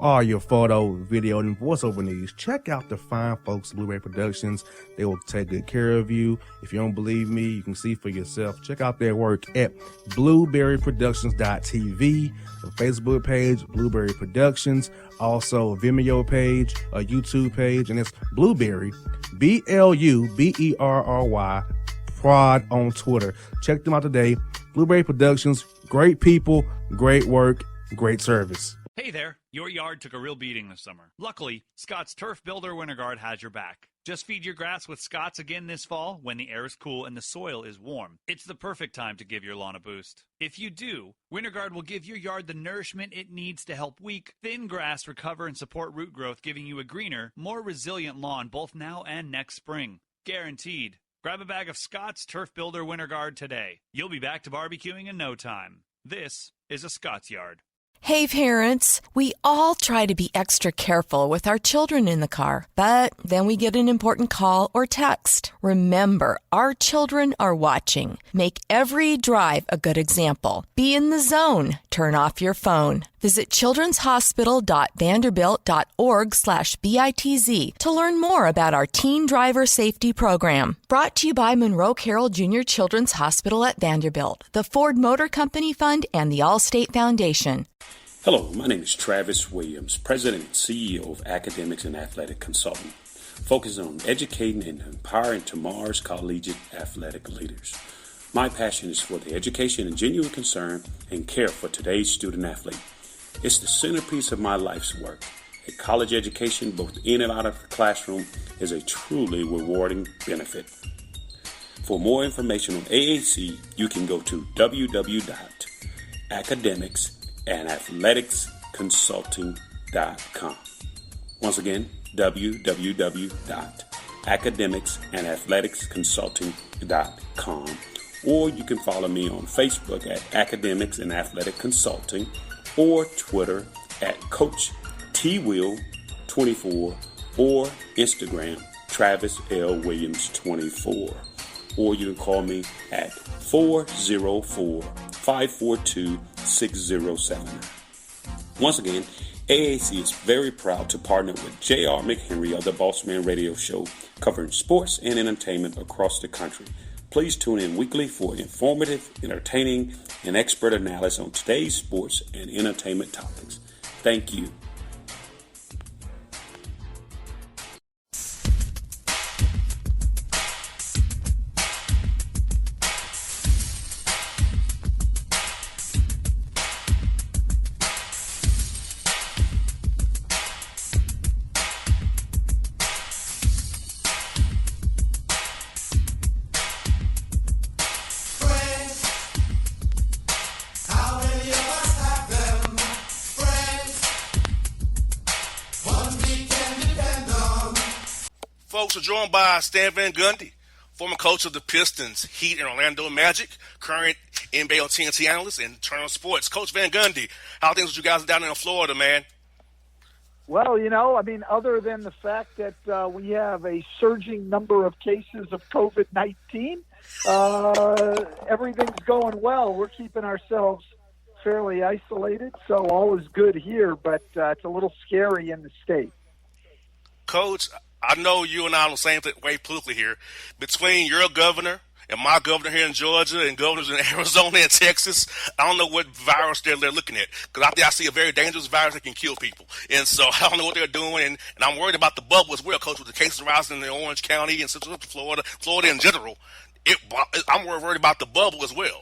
all your photo, video, and voiceover needs, check out the fine folks at Blueberry Productions. They will take good care of you. If you don't believe me, you can see for yourself. Check out their work at blueberryproductions.tv, the Facebook page, Blueberry Productions, also a Vimeo page, a YouTube page, and it's Blueberry, BLUBERRY, Prod on Twitter. Check them out today. Blueberry Productions, great people, great work, great service. Hey there, your yard took a real beating this summer. Luckily, Scott's Turf Builder Winter Guard has your back. Just feed your grass with Scott's again this fall when the air is cool and the soil is warm. It's the perfect time to give your lawn a boost. If you do, Winter Guard will give your yard the nourishment it needs to help weak, thin grass recover and support root growth, giving you a greener, more resilient lawn both now and next spring. Guaranteed. Grab a bag of Scott's Turf Builder Winter Guard today. You'll be back to barbecuing in no time. This is a Scott's Yard. Hey parents, we all try to be extra careful with our children in the car, but then we get an important call or text. Remember, our children are watching. Make every drive a good example. Be in the zone. Turn off your phone. Visit childrenshospital.vanderbilt.org/BITZ to learn more about our teen driver safety program. Brought to you by Monroe Carroll Jr. Children's Hospital at Vanderbilt, the Ford Motor Company Fund, and the Allstate Foundation. Hello, my name is Travis Williams, President and CEO of Academics and Athletic Consulting, focusing on educating and empowering tomorrow's collegiate athletic leaders. My passion is for the education and genuine concern and care for today's student athlete. It's the centerpiece of my life's work. A college education, both in and out of the classroom, is a truly rewarding benefit. For more information on AAC, you can go to www.academicsandathleticsconsulting.com. Once again, www.academicsandathleticsconsulting.com. Or you can follow me on Facebook at Academics and Athletic Consulting, or Twitter at Coach TWill24, or Instagram Travis L. Williams 24. Or you can call me at 404-542-6079. Once again, AAC is very proud to partner with J.R. McHenry of the Bossman Radio Show, covering sports and entertainment across the country. Please tune in weekly for informative, entertaining, and expert analysis on today's sports and entertainment topics. Thank you. Folks are joined by Stan Van Gundy, former coach of the Pistons, Heat, and Orlando Magic, current NBA on TNT analyst, and Turner Sports. Coach Van Gundy, how are things with you guys down there in Florida, man? Well, other than the fact that we have a surging number of cases of COVID-19, everything's going well. We're keeping ourselves fairly isolated, so all is good here, but it's a little scary in the state. Coach, I know you and I are on the same way politically here. Between your governor and my governor here in Georgia and governors in Arizona and Texas, I don't know what virus they're looking at. Because I see a very dangerous virus that can kill people. And so I don't know what they're doing. And I'm worried about the bubble as well, Coach, with the cases rising in Orange County and Central Florida in general. I'm worried about the bubble as well.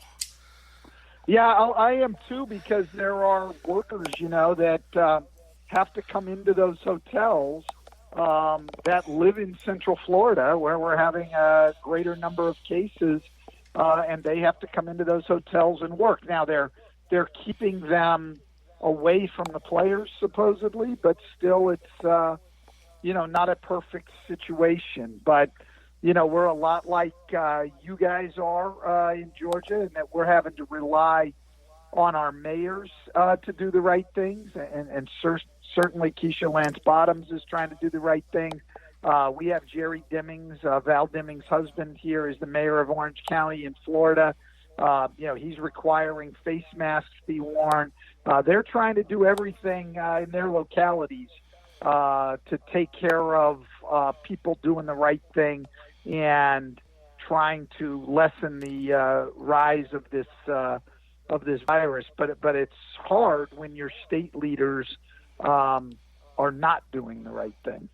Yeah, I am too, because there are workers, that have to come into those hotels that live in Central Florida, where we're having a greater number of cases, and they have to come into those hotels and work. Now they're keeping them away from the players supposedly, but still it's not a perfect situation. But we're a lot like you guys are in Georgia, in that we're having to rely on our mayors to do the right things, and certainly Keisha Lance Bottoms is trying to do the right thing. We have Jerry Dimmings, Val Dimmings' husband here, is the mayor of Orange County in Florida. He's requiring face masks be worn. They're trying to do everything in their localities to take care of people doing the right thing and trying to lessen the rise of this virus. But it's hard when your state leaders are not doing the right thing.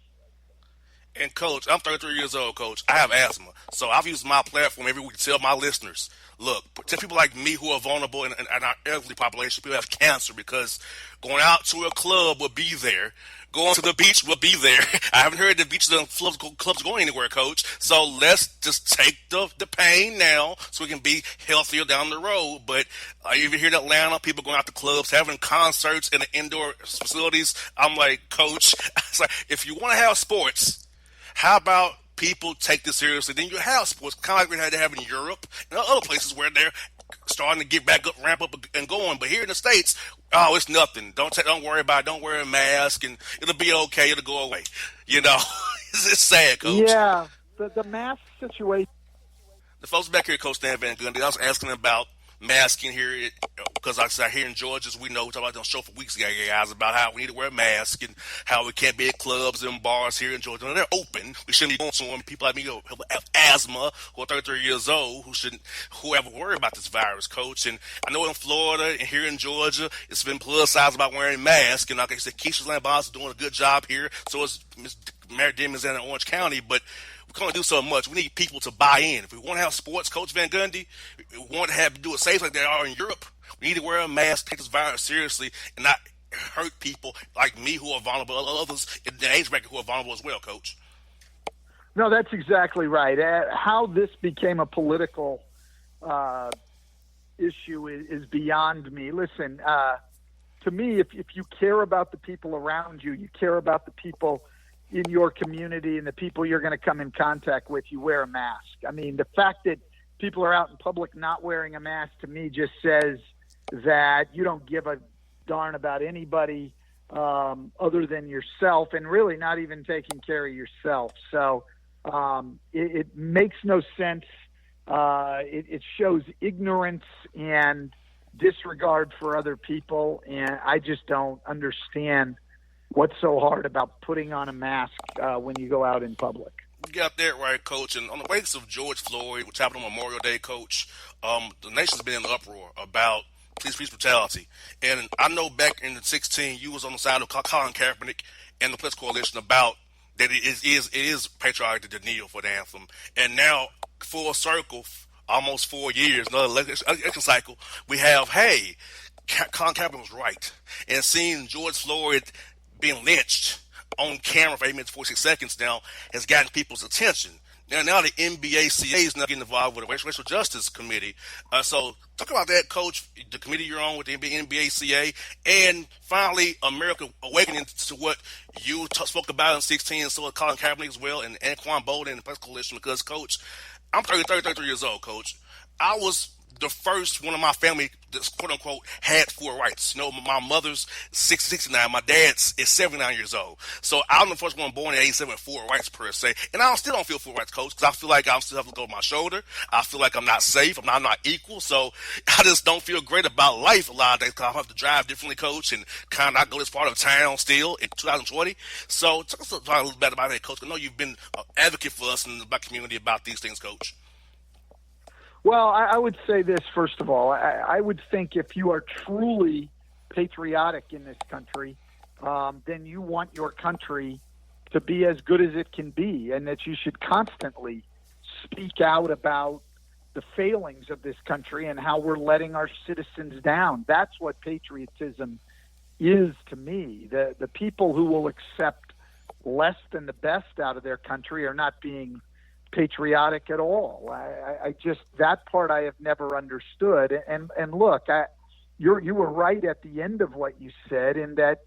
And, Coach, I'm 33 years old, Coach. I have asthma. So I've used my platform every week to tell my listeners, look, to people like me who are vulnerable in our elderly population, people who have cancer, because going out to a club will be there. Going to the beach will be there. I haven't heard the beaches and clubs going anywhere, Coach. So let's just take the pain now so we can be healthier down the road. But even here in Atlanta, people going out to clubs, having concerts in the indoor facilities. I'm like, Coach, it's like, if you want to have sports, how about people take this seriously? Then you have sports, kind of like we had to have in Europe and other places where they're starting to get back up, ramp up, and going. But here in the States, oh, it's nothing. Don't worry about it. Don't wear a mask, and it'll be okay. It'll go away. You know, it's sad, Coach. Yeah, the mask situation. The folks back here, Coach Stan Van Gundy, I was asking about masking here because like I said, here in Georgia, we know we talked about on the show for weeks ago, guys, about how we need to wear a mask and how we can't be at clubs and bars here in Georgia. They're open. We shouldn't be going to them. People like me who have asthma, who are 33 years old, who have worry about this virus, Coach. And I know in Florida and here in Georgia, it's been politicized about wearing masks. And like I said, Keisha's Land Boss is doing a good job here. So is Ms. Mary Dimmons in Orange County, but we can't do so much. We need people to buy in. If we want to have sports, Coach Van Gundy, we want to do it safe like they are in Europe. We need to wear a mask, take this virus seriously, and not hurt people like me who are vulnerable, others in the age bracket who are vulnerable as well, Coach. No, that's exactly right. How this became a political issue is beyond me. Listen, to me, if you care about the people around you, you care about the people in your community and the people you're going to come in contact with, you wear a mask. I mean, the fact that people are out in public not wearing a mask to me just says that you don't give a darn about anybody other than yourself, and really not even taking care of yourself. So it makes no sense. It shows ignorance and disregard for other people, and I just don't understand what's so hard about putting on a mask when you go out in public. You got that right, Coach. And on the wakes of George Floyd, which happened on Memorial Day, Coach, the nation's been in an uproar about police brutality. And I know back in the 2016, you was on the side of Colin Kaepernick and the Police Coalition about that it is patriotic to kneel for the anthem. And now, full circle, almost 4 years, another election cycle, we have, hey, Colin Kaepernick was right. And seeing George Floyd being lynched on camera for 8 minutes, 46 seconds now has gotten people's attention. Now the NBACA is now getting involved with the Racial Justice Committee. So talk about that, Coach, the committee you're on with the NBACA, and finally America awakening to what you spoke about in 2016, and so with Colin Kaepernick as well, and Anquan Bolden and the Press Coalition, because, Coach, I'm 33 years old, Coach. I was the first one of my family that, quote unquote, had full rights. You know, my mother's 69, my dad's is 79 years old. So I'm the first one born in 87 with full rights per se. And I still don't feel full rights, Coach, because I feel like I'm still have to go over my shoulder. I feel like I'm not safe. I'm not equal. So I just don't feel great about life a lot of days because I have to drive differently, Coach, and kind of not go this part of town still in 2020. So talk a little bit about that, Coach. I know you've been an advocate for us in the black community about these things, Coach. Well, I would say this, first of all. I would think if you are truly patriotic in this country, then you want your country to be as good as it can be, and that you should constantly speak out about the failings of this country and how we're letting our citizens down. That's what patriotism is to me. The people who will accept less than the best out of their country are not being patriotic at all. I just, that part I have never understood. And look, you were right at the end of what you said, in that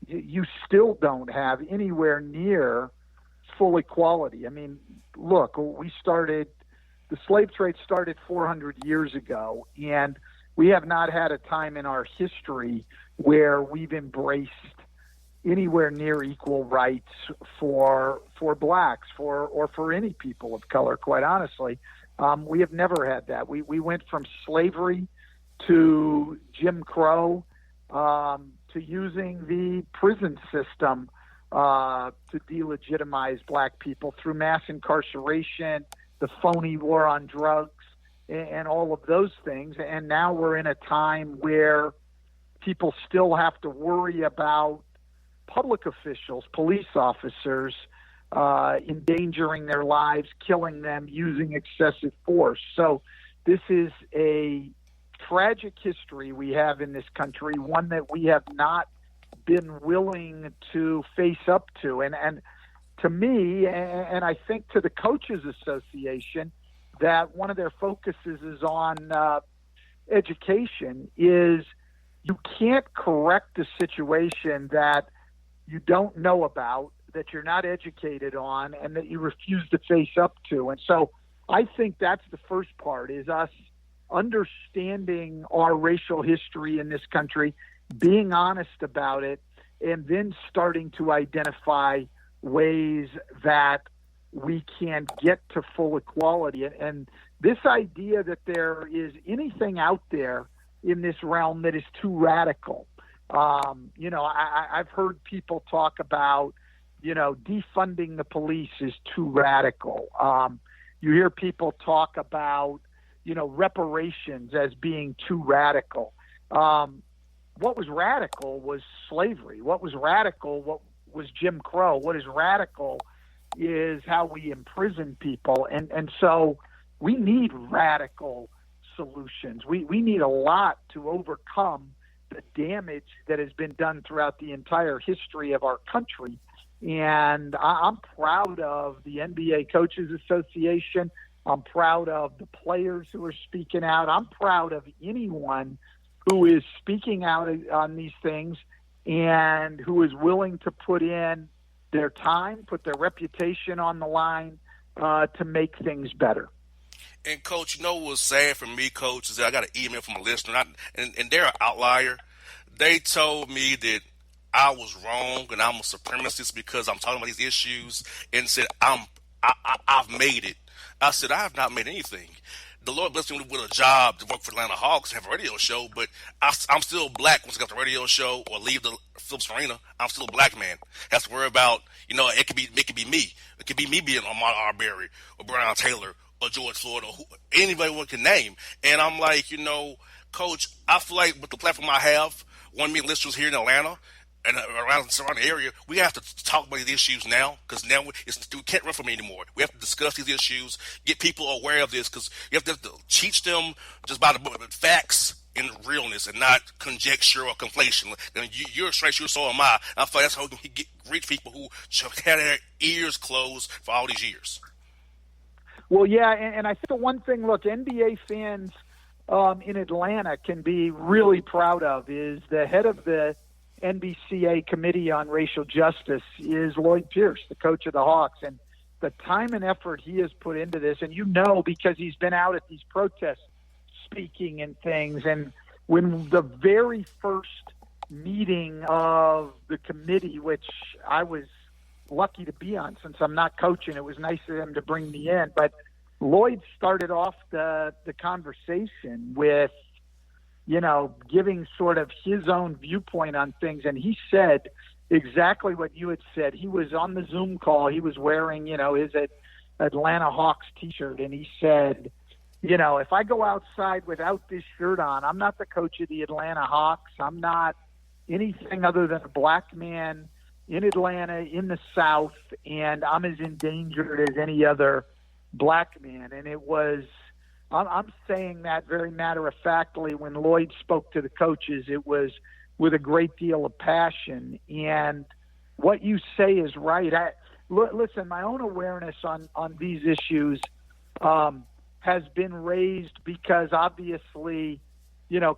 you still don't have anywhere near full equality. I mean, look, the slave trade started 400 years ago, and we have not had a time in our history where we've embraced anywhere near equal rights for blacks, or for any people of color, quite honestly. We have never had that. We went from slavery to Jim Crow to using the prison system to delegitimize black people through mass incarceration, the phony war on drugs, and all of those things. And now we're in a time where people still have to worry about public officials, police officers, endangering their lives, killing them, using excessive force. So this is a tragic history we have in this country, one that we have not been willing to face up to. And to me, and I think to the Coaches Association, that one of their focuses is on education, is you can't correct a situation that you don't know about, that you're not educated on, and that you refuse to face up to. And so I think that's the first part, is us understanding our racial history in this country, being honest about it, and then starting to identify ways that we can get to full equality. And this idea that there is anything out there in this realm that is too radical. I've heard people talk about, defunding the police is too radical. You hear people talk about, reparations as being too radical. What was radical was slavery. What was radical was Jim Crow. What is radical is how we imprison people. And so we need radical solutions. We need a lot to overcome the damage that has been done throughout the entire history of our country. And I'm proud of the NBA Coaches Association. I'm proud of the players who are speaking out. I'm proud of anyone who is speaking out on these things and who is willing to put in their time, put their reputation on the line to make things better. And, Coach, what was sad for me, Coach, is that I got an email from a listener, and they're an outlier. They told me that I was wrong and I'm a supremacist because I'm talking about these issues, and said I've made it. I said I have not made anything. The Lord blessed me with a job to work for Atlanta Hawks, have a radio show, but I'm still black once I got the radio show or leave the Phillips Arena. I'm still a black man. Have to worry about, it could be me. It could be me being Ahmaud Arbery or Breonna Taylor or George Floyd or anybody one can name. And I'm like, Coach, I feel like with the platform I have, 1 million listeners here in Atlanta and around the surrounding area, we have to talk about these issues now, because now we can't run from it anymore. We have to discuss these issues, get people aware of this, because you have to teach them just by the facts and realness and not conjecture or conflation. And you're straight, so am I. And I feel like that's how we can reach people who had their ears closed for all these years. Well, yeah, and I think the one thing, look, NBA fans in Atlanta can be really proud of is the head of the NBCA Committee on Racial Justice is Lloyd Pierce, the coach of the Hawks, and the time and effort he has put into this, and because he's been out at these protests speaking and things, and when the very first meeting of the committee, which I was lucky to be on since I'm not coaching, it was nice of him to bring me in, but Lloyd started off the conversation with, giving sort of his own viewpoint on things. And he said exactly what you had said. He was on the Zoom call. He was wearing, his Atlanta Hawks t-shirt. And he said, if I go outside without this shirt on, I'm not the coach of the Atlanta Hawks. I'm not anything other than a black man in Atlanta, in the South, and I'm as endangered as any other black man. And I'm saying that very matter-of-factly. When Lloyd spoke to the coaches, it was with a great deal of passion. And what you say is right. Listen, my own awareness on these issues has been raised because obviously,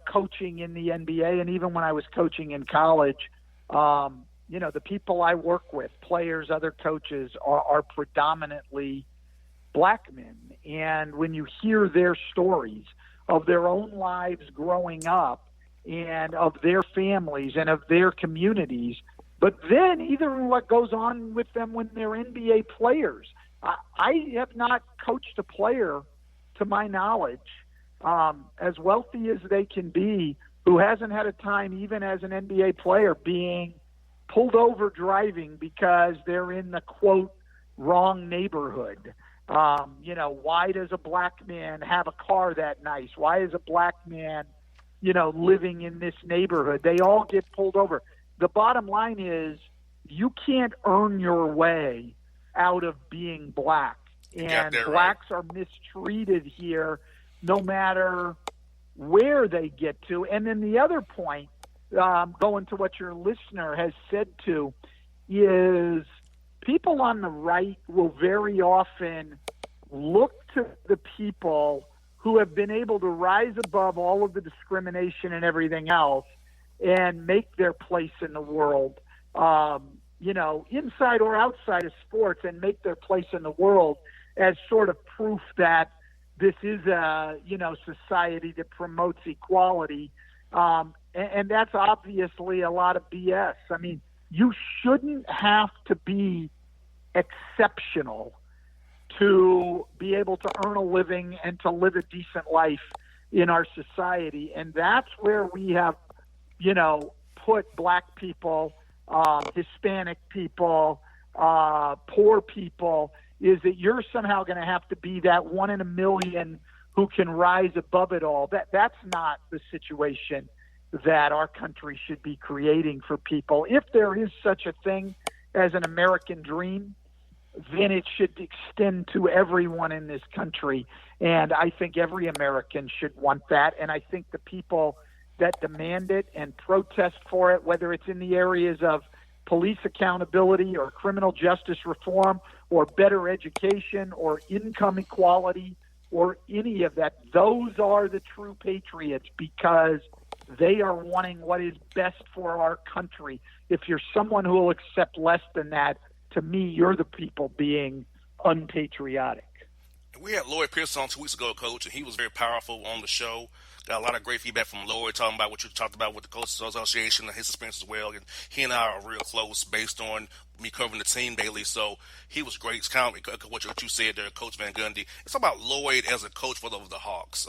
coaching in the NBA, and even when I was coaching in college, the people I work with, players, other coaches, are predominantly black men. And when you hear their stories of their own lives growing up and of their families and of their communities, but then even what goes on with them when they're NBA players. I have not coached a player, to my knowledge, as wealthy as they can be, who hasn't had a time, even as an NBA player, being pulled over driving because they're in the, quote, wrong neighborhood. Why does a black man have a car that nice? Why is a black man, living in this neighborhood? They all get pulled over. The bottom line is you can't earn your way out of being black. And blacks are mistreated here no matter where they get to. And then the other point, going to what your listener has said to, is people on the right will very often look to the people who have been able to rise above all of the discrimination and everything else and make their place in the world, inside or outside of sports, and make their place in the world as sort of proof that this is a, society that promotes equality. And that's obviously a lot of BS. I mean, you shouldn't have to be exceptional to be able to earn a living and to live a decent life in our society. And that's where we have, put black people, Hispanic people, poor people, is that you're somehow going to have to be that 1 in a million who can rise above it all. That's not the situation that our country should be creating for people. If there is such a thing as an American dream, then it should extend to everyone in this country. And I think every American should want that. And I think the people that demand it and protest for it, whether it's in the areas of police accountability or criminal justice reform or better education or income equality or any of that, those are the true patriots, because they are wanting what is best for our country. If you're someone who will accept less than that, to me, you're the people being unpatriotic. We had Lloyd Pierce on 2 weeks ago, Coach, and he was very powerful on the show. Got a lot of great feedback from Lloyd, talking about what you talked about with the Coaches Association and his experience as well. And he and I are real close based on me covering the team daily. So he was great. It's kind of what you said there, Coach Van Gundy. It's about Lloyd as a coach for the Hawks.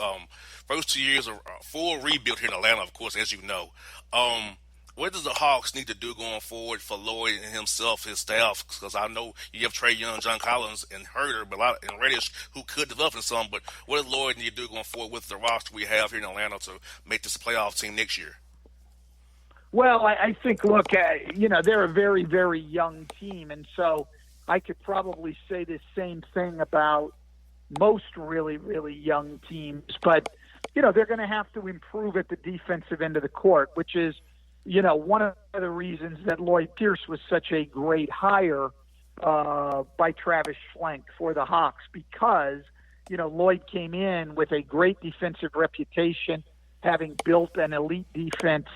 First 2 years of full rebuild here in Atlanta, of course, as you know. What does the Hawks need to do going forward for Lloyd and himself, his staff? Because I know you have Trae Young, John Collins, and Herter, and Reddish, who could develop in some. But what does Lloyd need to do going forward with the roster we have here in Atlanta to make this a playoff team next year? Well, I think, look, they're a very, very young team. And so I could probably say the same thing about most really, really young teams. But, they're going to have to improve at the defensive end of the court, which is, one of the reasons that Lloyd Pierce was such a great hire by Travis Schlenk for the Hawks, because, Lloyd came in with a great defensive reputation, having built an elite defense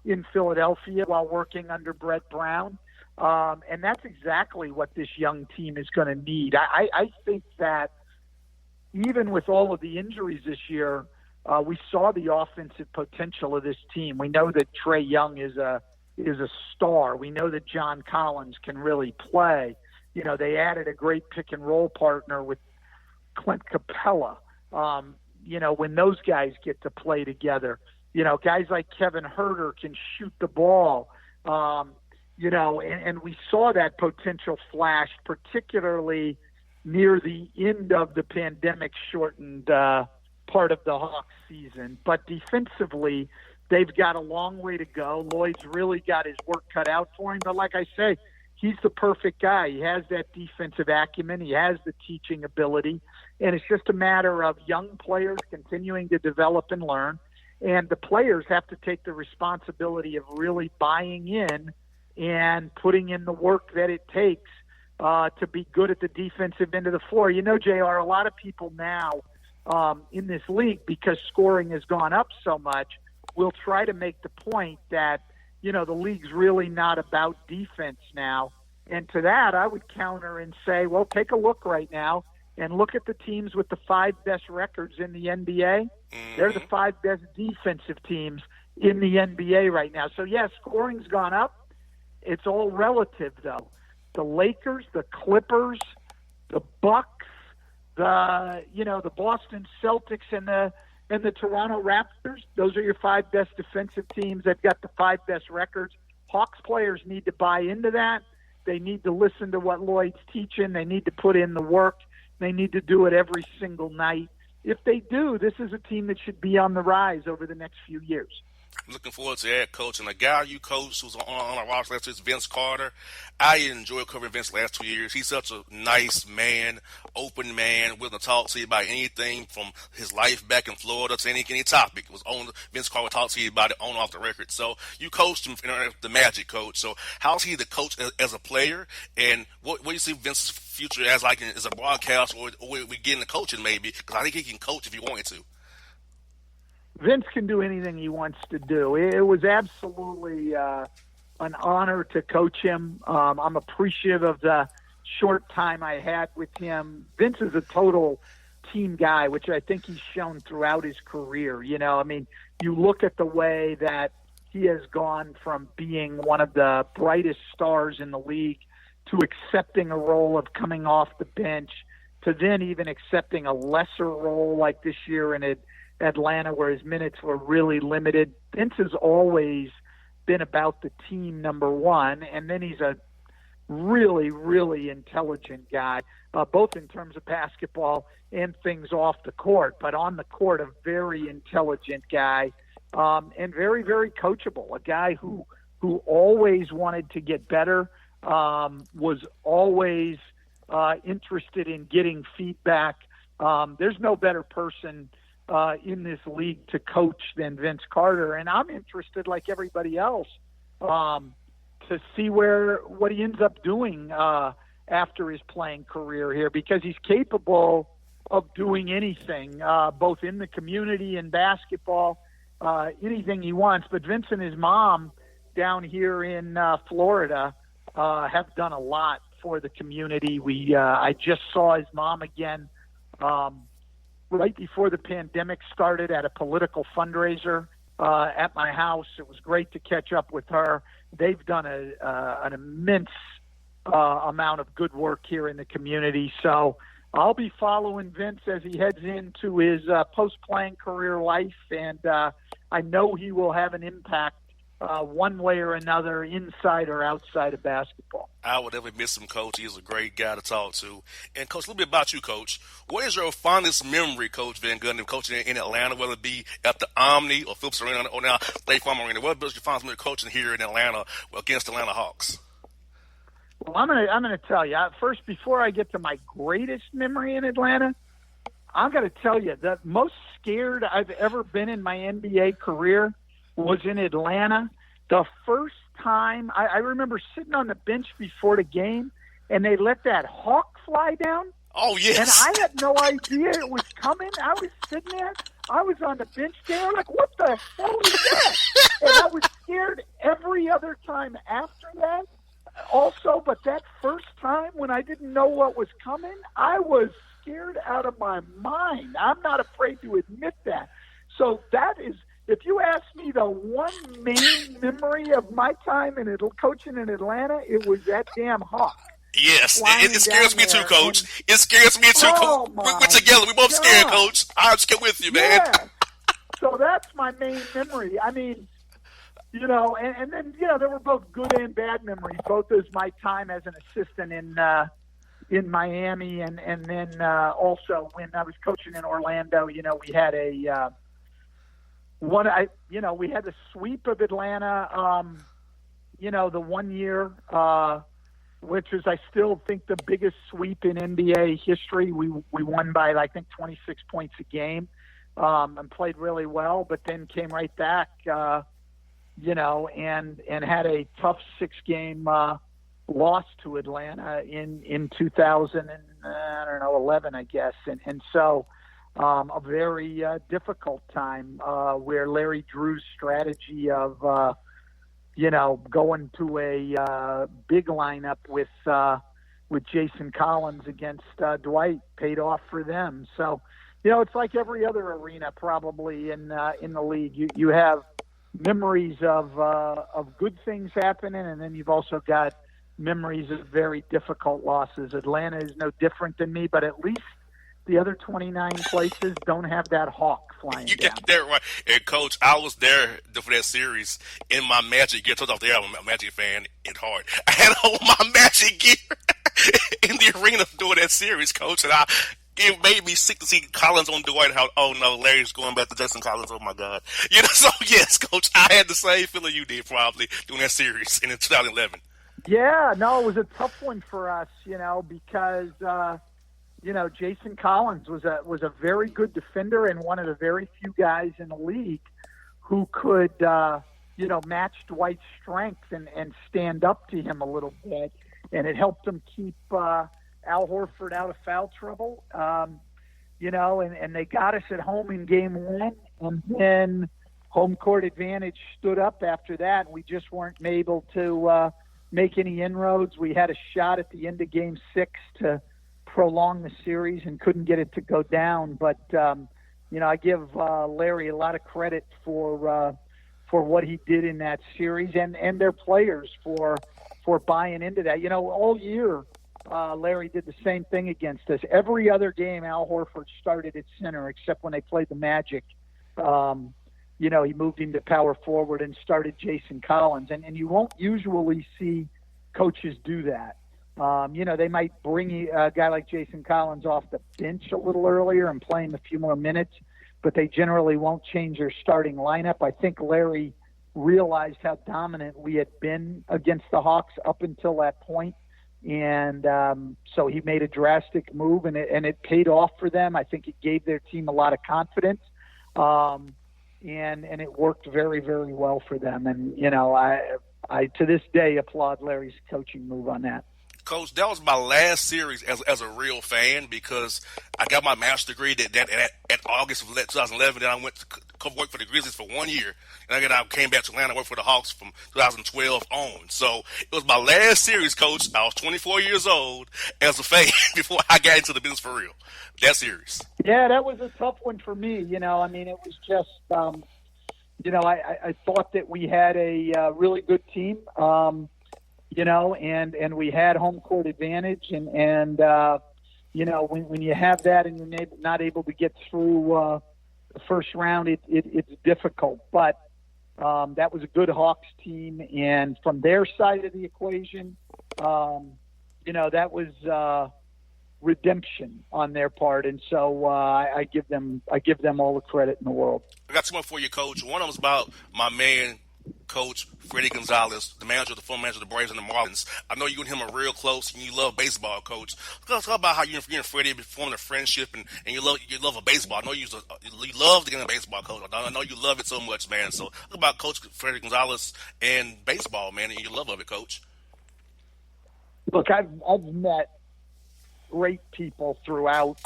in Philadelphia while working under Brett Brown. And that's exactly what this young team is going to need. I think that even with all of the injuries this year, we saw the offensive potential of this team. We know that Trae Young is a star. We know that John Collins can really play. They added a great pick and roll partner with Clint Capella. When those guys get to play together, guys like Kevin Herter can shoot the ball. And we saw that potential flash, particularly near the end of the pandemic shortened part of the Hawks season. But defensively, they've got a long way to go. Lloyd's really got his work cut out for him. But like I say, he's the perfect guy. He has that defensive acumen. He has the teaching ability. And it's just a matter of young players continuing to develop and learn. And the players have to take the responsibility of really buying in and putting in the work that it takes to be good at the defensive end of the floor. JR, a lot of people now in this league, because scoring has gone up so much, will try to make the point that, the league's really not about defense now. And to that, I would counter and say, well, take a look right now and look at the teams with the 5 best records in the NBA. They're the 5 best defensive teams in the NBA right now. So, yes, scoring's gone up. It's all relative, though. The Lakers, the Clippers, the Bucks, the Boston Celtics, and and the Toronto Raptors. Those are your 5 best defensive teams. They've got the 5 best records. Hawks players need to buy into that. They need to listen to what Lloyd's teaching. They need to put in the work. They need to do it every single night. If they do, this is a team that should be on the rise over the next few years. I'm looking forward to that, Coach. And the guy you coached who's on our roster last year is Vince Carter. I enjoyed covering Vince the last 2 years. He's such a nice man, open man, willing to talk to you about anything from his life back in Florida to any topic. It was on Vince Carter would talk to you about it on and off the record. So you coached him, the Magic, Coach. So how's he the coach as a player? And what do you see Vince's future as as a broadcaster, or we get into coaching maybe? Because I think he can coach if he wanted to. Vince can do anything he wants to do. It was absolutely an honor to coach him. I'm appreciative of the short time I had with him. Vince is a total team guy, which I think he's shown throughout his career. You know, I mean, you look at the way that he has gone from being one of the brightest stars in the league to accepting a role of coming off the bench to then even accepting a lesser role like this year in Atlanta, where his minutes were really limited. Vince has always been about the team, number one, and then he's a really, really intelligent guy, both in terms of basketball and things off the court. But on the court, a very intelligent guy, and very, very coachable. A guy who always wanted to get better, was always interested in getting feedback. There's no better person in this league to coach than Vince Carter, and I'm interested, like everybody else, to see what he ends up doing after his playing career here, because he's capable of doing anything, both in the community and basketball, anything he wants. But Vince and his mom down here in Florida have done a lot for the community. I just saw his mom again right before the pandemic started at a political fundraiser at my house. It was great to catch up with her. They've done an immense amount of good work here in the community. So I'll be following Vince as he heads into his post-playing career life, and I know he will have an impact one way or another, inside or outside of basketball. I would never miss him, Coach. He's a great guy to talk to. And, Coach, a little bit about you, Coach. What is your fondest memory, Coach Van Gundy, of coaching in Atlanta, whether it be at the Omni or Phillips Arena or now Lake Farm Arena? What is your fondest memory of coaching here in Atlanta against the Atlanta Hawks? Well, I'm gonna tell you first, before I get to my greatest memory in Atlanta. I'm gonna tell you the most scared I've ever been in my NBA career was in Atlanta. The first time I remember sitting on the bench before the game, and they let that hawk fly down. Oh, yes. And I had no idea it was coming. I was sitting there. I was on the bench there, like, what the hell is that? And I was scared every other time after that also. But that first time when I didn't know what was coming, I was scared out of my mind. I'm not afraid to admit that. So that is, if you ask me the one main memory of my time in coaching in Atlanta, it was that damn hawk. Yes, it scares me too, Coach. It scares me too, Coach. We're together. We're both scared, Coach. I'm scared with you, man. Yeah. So that's my main memory. I mean, you know, and then, you know, there were both good and bad memories, both as my time as an assistant in Miami and then also when I was coaching in Orlando. You know, we had we had the sweep of Atlanta, you know, the 1 year, which is, I still think, the biggest sweep in NBA history. We won by, I think, 26 points a game, and played really well, but then came right back, you know, and had a tough 6-game loss to Atlanta in 2011, I guess. And so a very difficult time where Larry Drew's strategy of, you know, going to a big lineup with Jason Collins against Dwight paid off for them. So, you know, it's like every other arena probably in the league. You have memories of good things happening, and then you've also got memories of very difficult losses. Atlanta is no different than me, but at least the other 29 places don't have that hawk flying You down. got that right. And, Coach, I was there for that series in my Magic gear. Told off there, I'm a Magic fan at heart. I had all my Magic gear in the arena during that series, Coach, and it made me sick to see Collins on Dwight. How, oh no, Larry's going back to Jason Collins. Oh my God. So yes, Coach, I had the same feeling you did probably during that series in 2011. Yeah, no, it was a tough one for us, because Jason Collins was a very good defender and one of the very few guys in the league who could match Dwight's strength and stand up to him a little bit, and it helped him keep Al Horford out of foul trouble, and they got us at home in game one, and then home court advantage stood up after that, and we just weren't able to make any inroads. We had a shot at the end of game 6 to prolong the series and couldn't get it to go down, but I give Larry a lot of credit for what he did in that series, and their players for buying into that. All year, Larry did the same thing against us. Every other game, Al Horford started at center, except when they played the Magic. He moved him to power forward and started Jason Collins. And you won't usually see coaches do that. They might bring a guy like Jason Collins off the bench a little earlier and play him a few more minutes, but they generally won't change their starting lineup. I think Larry realized how dominant we had been against the Hawks up until that point. And so he made a drastic move, and it paid off for them. I think it gave their team a lot of confidence, and it worked very, very well for them. And I to this day applaud Larry's coaching move on that. Coach, that was my last series as a real fan, because I got my master's degree at August of 2011. Then I went to come work for the Grizzlies for 1 year. And then I came back to Atlanta and worked for the Hawks from 2012 on. So it was my last series, Coach. I was 24 years old as a fan before I got into the business for real. That series. Yeah, that was a tough one for me. It was just, I thought that we had a really good team. And we had home court advantage, and when you have that and you're not able to get through the first round, it's difficult. But that was a good Hawks team, and from their side of the equation, that was redemption on their part, and so I give them all the credit in the world. I got two more for you, Coach. One of them is about my man, Coach Freddie Gonzalez, the former manager of the Braves and the Marlins. I know you and him are real close, and you love baseball, Coach. Talk about how you and Freddie formed a friendship, and you love a baseball. I know you love the game of baseball, Coach. I know you love it so much, man. So talk about Coach Freddie Gonzalez and baseball, man, and your love of it, Coach. Look, I've met great people throughout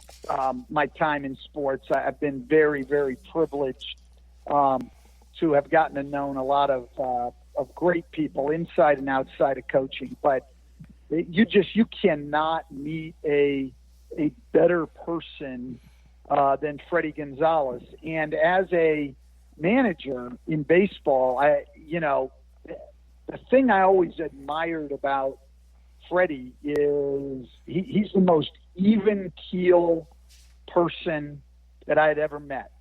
my time in sports. I've been very, very privileged to have gotten to know a lot of great people inside and outside of coaching. But you cannot meet a better person than Freddie Gonzalez. And as a manager in baseball, the thing I always admired about Freddie is he's the most even keel person that I had ever met.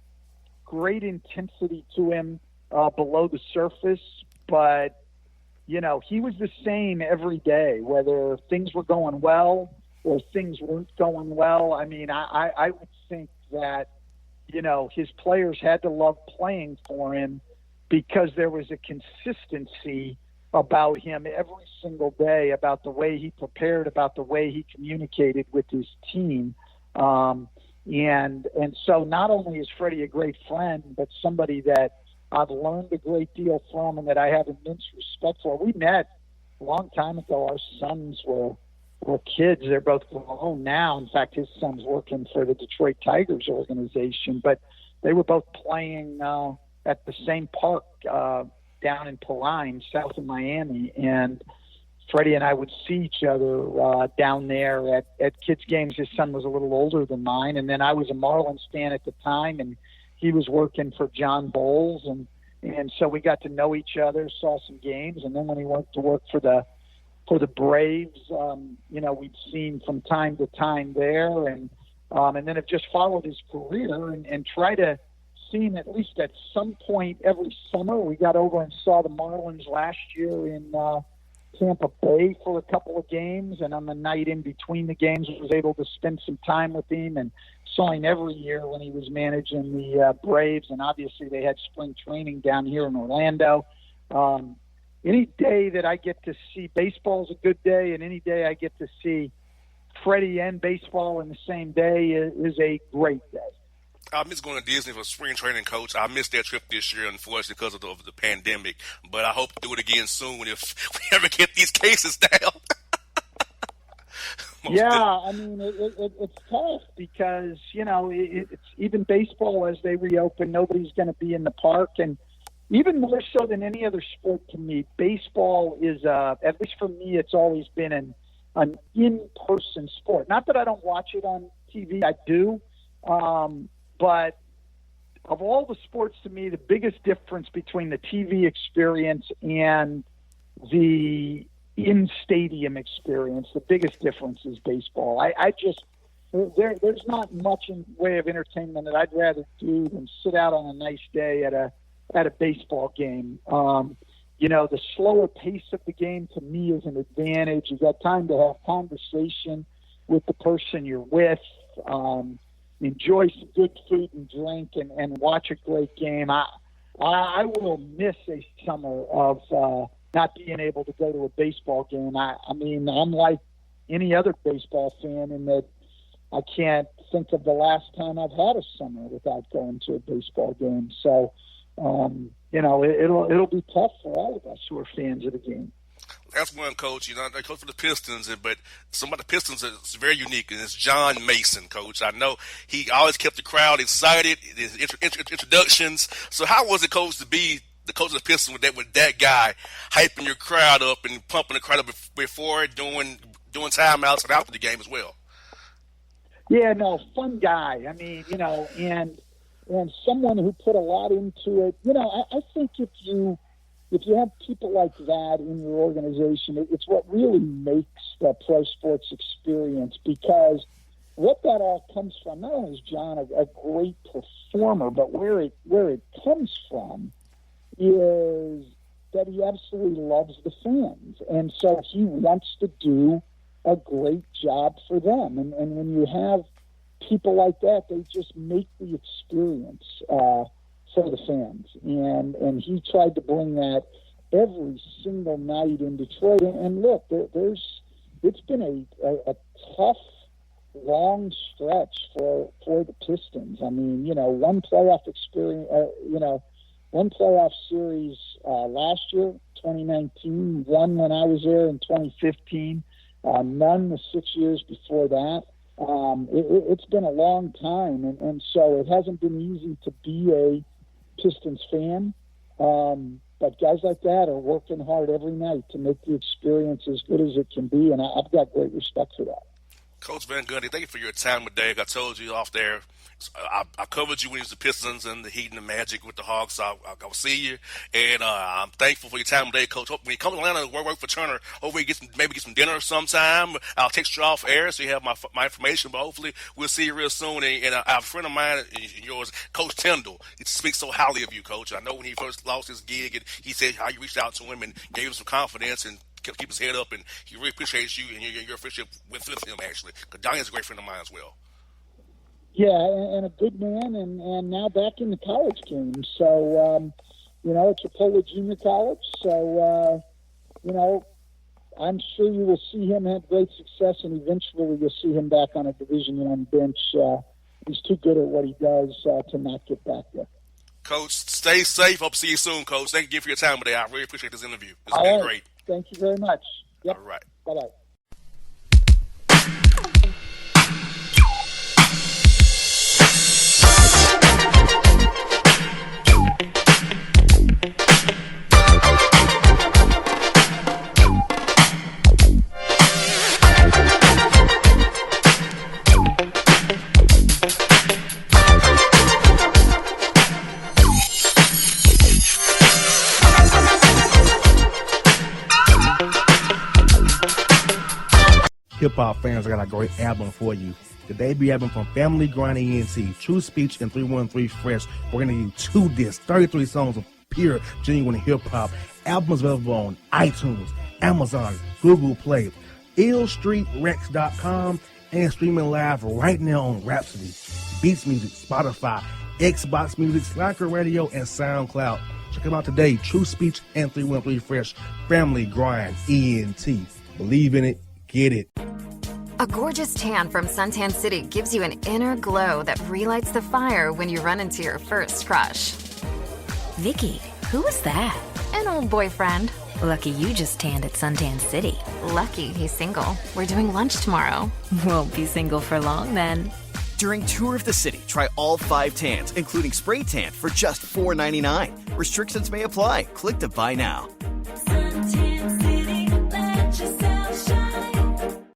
Great intensity to him below the surface, but he was the same every day, whether things were going well or things weren't going well. I mean, I would think that his players had to love playing for him because there was a consistency about him every single day, about the way he prepared, about the way he communicated with his team. And so not only is Freddie a great friend, but somebody that I've learned a great deal from and that I have immense respect for. We met a long time ago. Our sons were kids. They're both grown now. In fact, his son's working for the Detroit Tigers organization, but they were both playing at the same park down in Perrine, south of Miami. And Freddie and I would see each other down there at kids' games. His son was a little older than mine, and then I was a Marlins fan at the time, and he was working for John Bowles, and so we got to know each other, saw some games, and then when he went to work for the Braves, we'd seen from time to time there, and and then have just followed his career and try to see him at least at some point every summer. We got over and saw the Marlins last year in Tampa Bay for a couple of games, and on the night in between the games was able to spend some time with him, and saw him every year when he was managing the Braves, and obviously they had spring training down here in Orlando. Any day that I get to see baseball is a good day, and any day I get to see Freddie and baseball in the same day is a great day. I miss going to Disney for spring training, Coach. I missed that trip this year, unfortunately, because of the pandemic. But I hope to do it again soon if we ever get these cases down. I mean, it's tough because, it's even baseball as they reopen, nobody's going to be in the park. And even more so than any other sport to me, baseball is, at least for me, it's always been an in-person sport. Not that I don't watch it on TV, I do. But of all the sports to me, the biggest difference between the TV experience and the in-stadium experience, the biggest difference is baseball. There's not much in way of entertainment that I'd rather do than sit out on a nice day at a baseball game. The slower pace of the game to me is an advantage. You've got time to have conversation with the person you're with. Enjoy some good food and drink and watch a great game. I will miss a summer of not being able to go to a baseball game. I mean, I'm like any other baseball fan in that I can't think of the last time I've had a summer without going to a baseball game. So, it'll be tough for all of us who are fans of the game. That's one, Coach. They coach for the Pistons, but some of the Pistons is very unique, and it's John Mason, Coach. I know he always kept the crowd excited, his introductions. So how was it, Coach, to be the coach of the Pistons with that guy hyping your crowd up and pumping the crowd up before, doing timeouts and after the game as well? Yeah, no, fun guy. I mean, and someone who put a lot into it. I think if you have people like that in your organization, it's what really makes the pro sports experience, because what that all comes from, not only is John a great performer, but where it comes from is that he absolutely loves the fans. And so he wants to do a great job for them. And when you have people like that, they just make the experience for the fans. And he tried to bring that every single night in Detroit. And look, it's been a tough, long stretch for the Pistons. I mean, one playoff experience, one playoff series last year, 2019, one when I was there in 2015, none the 6 years before that. It's been a long time, and so it hasn't been easy to be a Pistons fan. But guys like that are working hard every night to make the experience as good as it can be, and I've got great respect for that. Coach Van Gundy, thank you for your time today. I told you off there, I covered you when you was the Pistons and the Heat and the Magic with the Hawks. So I'll see you, and I'm thankful for your time today, Coach. Hope when you come to Atlanta, work for Turner. Hopefully, maybe get some dinner sometime. I'll text you off air so you have my information. But hopefully, we'll see you real soon. And a friend of mine, yours, Coach Tyndall, he speaks so highly of you, Coach. I know when he first lost his gig, and he said how you reached out to him and gave him some confidence and keep his head up, and he really appreciates you and your friendship with him, actually. Because Donnie's a great friend of mine as well. Yeah, and a good man, and now back in the college game. So, it's Chipola Junior College. So, I'm sure you will see him have great success, and eventually you'll see him back on a Division I bench. He's too good at what he does to not get back there. Coach, stay safe. Hope to see you soon, Coach. Thank you again for your time today. I really appreciate this interview. It's been great. Thank you very much. Yep. All right. Bye-bye. Hip hop fans, I got a great album for you. the debut album from Family Grind ENT, True Speech and 313 Fresh. We're going to give you 2 discs, 33 songs of pure, genuine hip-hop. Albums available on iTunes, Amazon, Google Play, illstreetrex.com, and streaming live right now on Rhapsody, Beats Music, Spotify, Xbox Music, Slacker Radio, and SoundCloud. Check them out today. True Speech and 313 Fresh. Family Grind ENT. Believe in it. Get it. A gorgeous tan from Suntan City gives you an inner glow that relights the fire when you run into your first crush. Vicky, who was that? An old boyfriend. Lucky you just tanned at Suntan City. Lucky he's single. We're doing lunch tomorrow. Won't be single for long then. During Tour of the City, try all 5 tans, including spray tan, for just $4.99. Restrictions may apply. Click to buy now.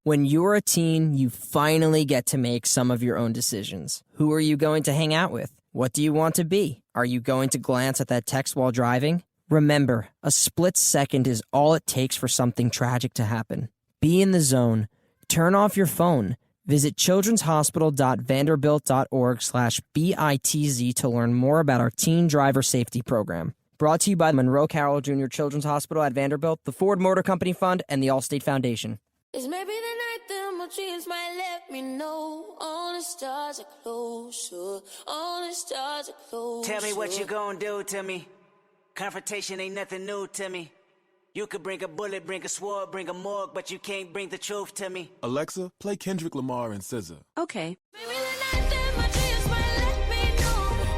When you're a teen, you finally get to make some of your own decisions. Who are you going to hang out with? What do you want to be? Are you going to glance at that text while driving? Remember, a split second is all it takes for something tragic to happen. Be in the zone. Turn off your phone. Visit childrenshospital.vanderbilt.org/BITZ to learn more about our teen driver safety program. Brought to you by Monroe Carroll Jr. Children's Hospital at Vanderbilt, the Ford Motor Company Fund, and the Allstate Foundation. It's maybe the night that my dreams might let me know. All the stars are closer. All the stars are closer. Tell me what you gonna do to me. Confrontation ain't nothing new to me. You could bring a bullet, bring a sword, bring a morgue, but you can't bring the truth to me. Alexa, play Kendrick Lamar and SZA. Okay. Maybe the night that my dreams might let me know.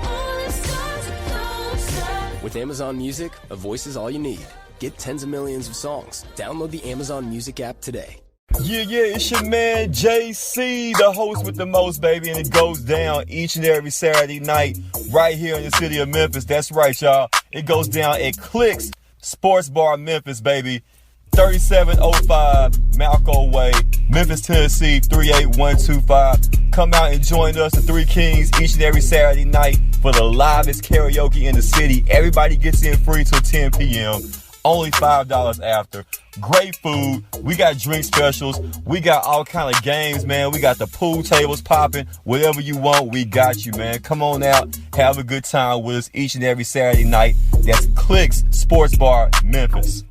All the stars are closer. With Amazon Music, a voice is all you need. Get tens of millions of songs. Download the Amazon Music app today. Yeah, it's your man JC, the host with the most, baby, and it goes down each and every Saturday night right here in the city of Memphis. That's right, y'all. It goes down at Clicks Sports Bar Memphis, baby. 3705 Malco Way, Memphis, Tennessee, 38125. Come out and join us, the Three Kings, each and every Saturday night for the livest karaoke in the city. Everybody gets in free till 10 p.m. Only $5 after. Great food. We got drink specials. We got all kind of games, man. We got the pool tables popping. Whatever you want, we got you, man. Come on out. Have a good time with us each and every Saturday night. That's Clicks Sports Bar, Memphis.